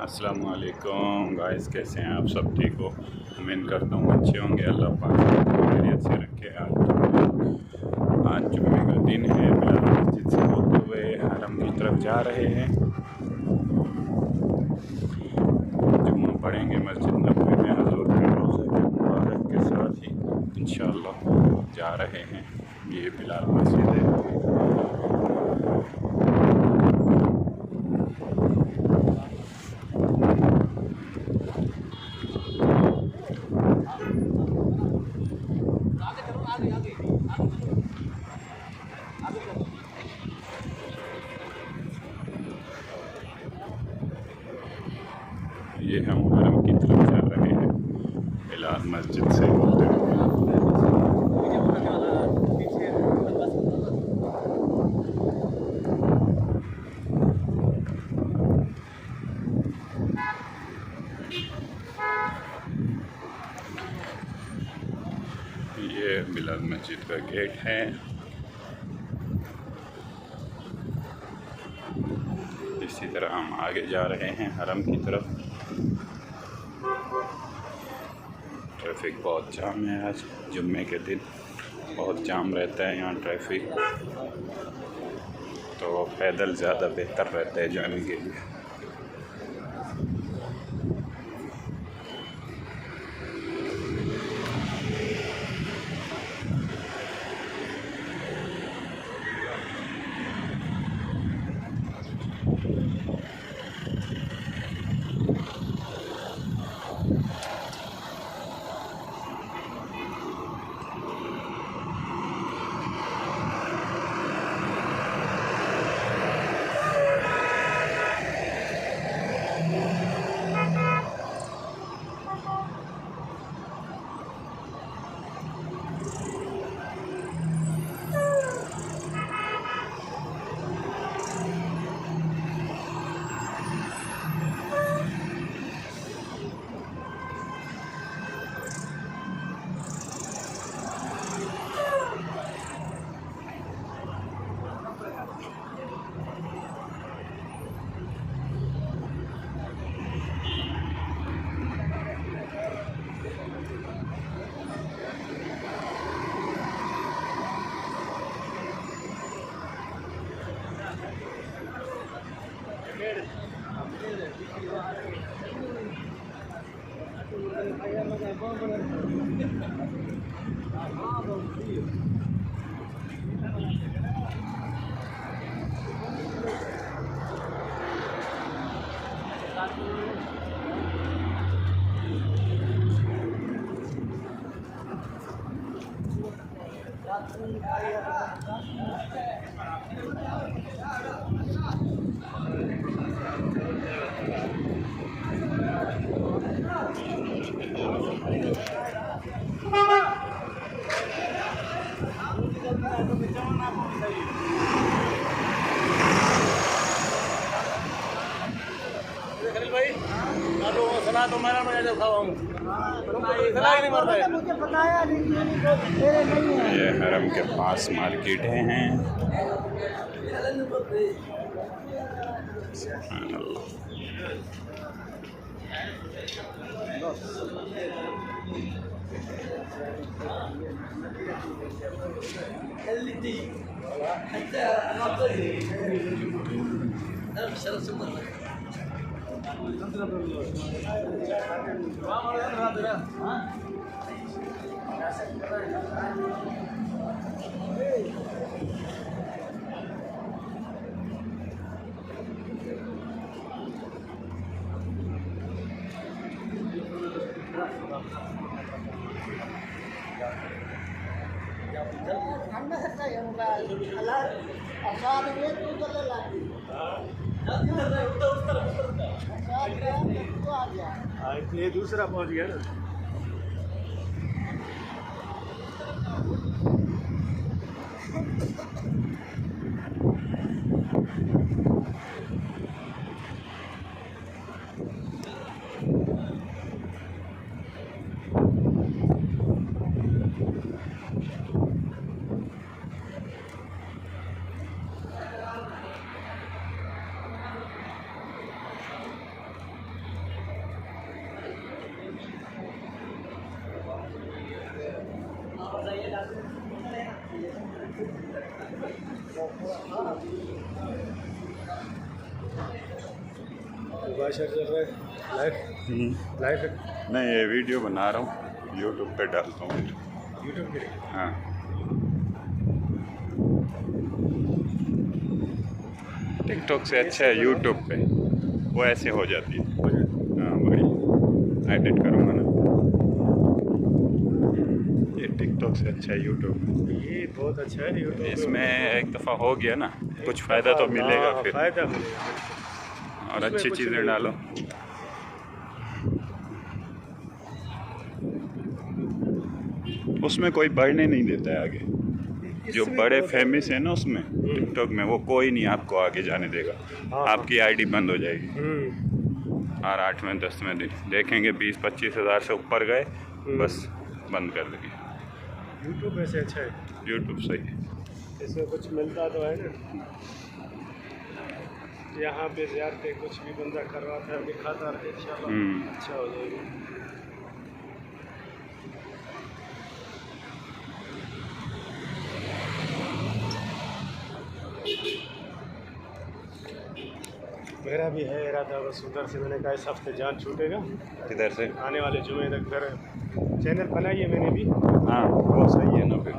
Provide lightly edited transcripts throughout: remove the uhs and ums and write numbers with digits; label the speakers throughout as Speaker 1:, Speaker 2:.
Speaker 1: अस्सलाम वालेकुम गाइस, कैसे हैं आप? सब ठीक हो? उम्मीद करता हूँ अच्छे होंगे। अल्लाह पाक खैरियत से रखे। आज जुम्मे का दिन है। बिलाल मस्जिद से होते हुए हरम की तरफ जा रहे हैं। जुम्मा पढ़ेंगे मस्जिद नबवी में हुज़ूर के रोज़े मुबारक के साथ ही इंशाअल्लाह जा रहे हैं। ये बिलाल मस्जिद है। ये हम हरम की तरफ जा रहे हैं बिलाल मस्जिद से होते हुए। ये बिलाल मस्जिद का गेट है। इसी तरह हम आगे जा रहे हैं हरम की तरफ। ट्रैफिक बहुत जाम है। आज जुम्मे के दिन बहुत जाम रहता है यहाँ ट्रैफिक, तो पैदल ज़्यादा बेहतर रहता है जाने के लिए।
Speaker 2: तो मेरा मैं जब खाऊं मुझे बताया नहीं है।
Speaker 1: ये हरम के पास मार्केट हैं।
Speaker 2: ये दूसरा पहुंच गया ना। मुबाशर चल रहा है लाइव
Speaker 1: नहीं, ये वीडियो बना रहा हूँ, यूट्यूब पे डालता हूँ।
Speaker 2: यूट्यूब पे।
Speaker 1: हाँ, टिकटॉक से अच्छा है यूट्यूब पे, वो ऐसे हो जाती है। हाँ, बड़ी एडिट करूँगा ना, ये टिकटॉक से अच्छा है यूट्यूब।
Speaker 2: ये बहुत अच्छा है यूट्यूब।
Speaker 1: इसमें एक दफ़ा हो गया ना, कुछ फ़ायदा तो मिलेगा फिर,
Speaker 2: फ़ायदा मिलेगा
Speaker 1: और अच्छी चीज़ें डालो। उसमें कोई बढ़ने नहीं देता है आगे। जो बड़े फेमस है ना उसमें टिकटॉक में, वो कोई नहीं आपको आगे जाने देगा। आपकी आईडी बंद हो जाएगी। और 8 में 10 में देखेंगे 20-25 हज़ार से ऊपर गए, बस बंद कर देंगे।
Speaker 2: यूट्यूब वैसे अच्छा है,
Speaker 1: यूट्यूब सही है।
Speaker 2: इसमें कुछ मिलता तो है ना। यहाँ पे ज़्यादा कुछ भी बंदा करवाता है, दिखाता है, इंशाल्लाह अच्छा हो जाएगा। मेरा भी है इरादा, बस उधर से मैंने कहा इस हफ्ते जान छूटेगा,
Speaker 1: किधर से?
Speaker 2: आने वाले जुमे तक फिर चैनल बनाइए मैंने भी।
Speaker 1: हाँ, वो सही है ना। फिर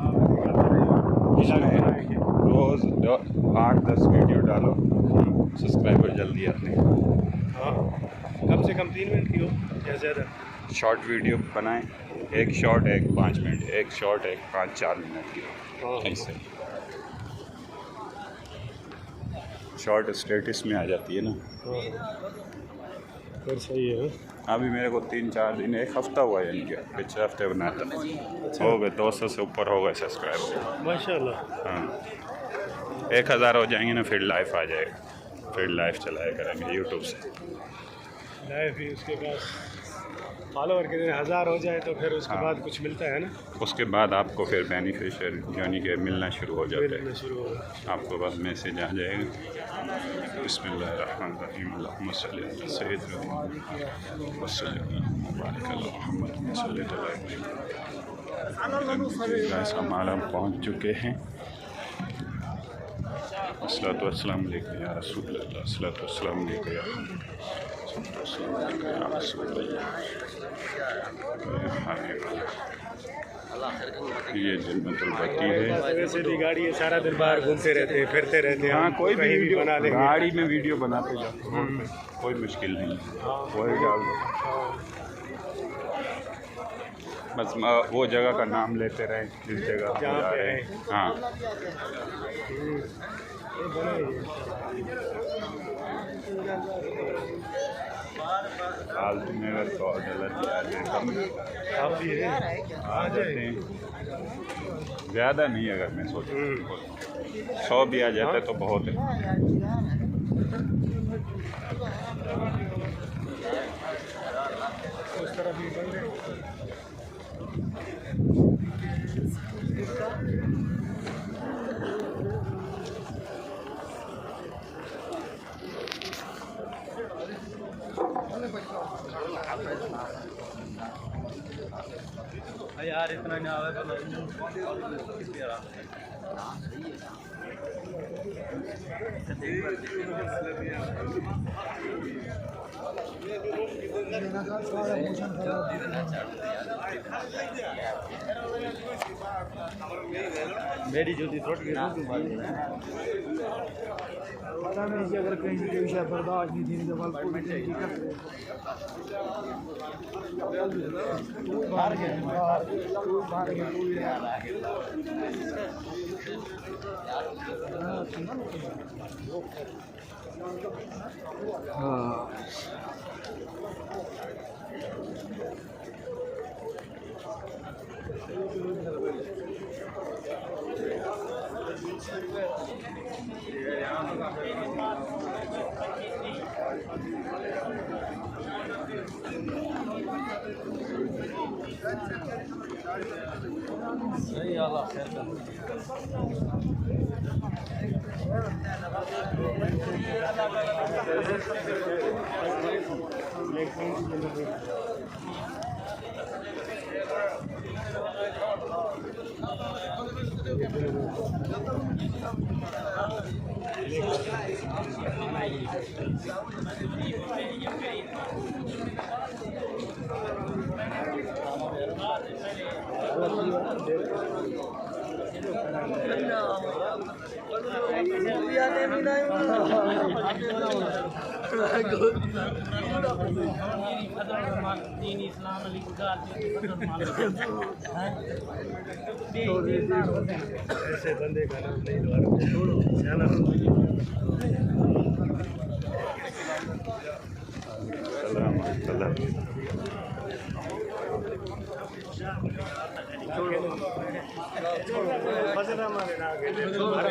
Speaker 1: रोज़ 8-10 वीडियो डालो, सब्सक्राइबर जल्दी आते हैं।
Speaker 2: हाँ, कम से कम 3 मिनट की हो या ज़्यादा।
Speaker 1: शॉर्ट वीडियो बनाएं, एक शॉर्ट एक 5 मिनट, एक शॉर्ट एक 5-4 मिनट की।
Speaker 2: हाँ,
Speaker 1: ऐसे शॉर्ट स्टेटस में आ जाती है ना।
Speaker 2: फिर सही है।
Speaker 1: अभी मेरे को 3-4 दिन, 1 हफ्ता हुआ है इनके, पिछले हफ्ते बनाया था। हो गए 200 से ऊपर हो गए सब्सक्राइबर
Speaker 2: माशाल्लाह।
Speaker 1: हाँ, 1000 हो जाएंगे ना, फिर लाइव आ जाएगा, फिर लाइव चलाया करेंगे यूट्यूब से।
Speaker 2: लाइव भी उसके बाद फॉलोवर के 1000 हो जाए तो फिर उसके बाद कुछ मिलता है ना।
Speaker 1: उसके बाद आपको फिर बेनिफिशियल यानी कि मिलना शुरू हो जाता है।
Speaker 2: शुरू होगा,
Speaker 1: आपको बस मैसेज आ जाएगा, बिस्मिल्लाहिर्रहमानिर्रहीम, अल्लाहुम्मा सल्ली अला सय्यिदिना मुहम्मद। हमारा पहुँच चुके हैं। अस्सलातु वस्सलाम अलैका या रसूल अल्लाह, अस्सलातु वस्सलाम अलैका या ये जन्नतुल बकी है।
Speaker 2: वैसे भी गाड़ी है, सारा दिन बाहर घूमते रहते हैं, फिरते रहते हैं।
Speaker 1: हाँ, कोई भी वीडियो
Speaker 2: बना लेंगे,
Speaker 1: गाड़ी में वीडियो बनाते जाओ, कोई मुश्किल नहीं है, वही डाल दो। बस वो जगह का नाम लेते रहें जिस जगह
Speaker 2: जहाँ
Speaker 1: जा
Speaker 2: पे
Speaker 1: रहे
Speaker 2: है।
Speaker 1: हैं। हाँ, फालतू में अगर तो गलत
Speaker 2: काफ़ी है,
Speaker 1: आ जाते हैं। ज़्यादा नहीं, अगर मैं सोचूं 100 भी आ जाता है तो बहुत है।
Speaker 2: उस तरफ भी बंद है। यार इतना नहीं आवे मेरी जल्दी थोड़ी पता नहीं कि अगर कहीं के विषय बर्दाश्त नहीं थी तो हाँ सही आला खैर ऐसे बंदे का नाम नहीं दोबारा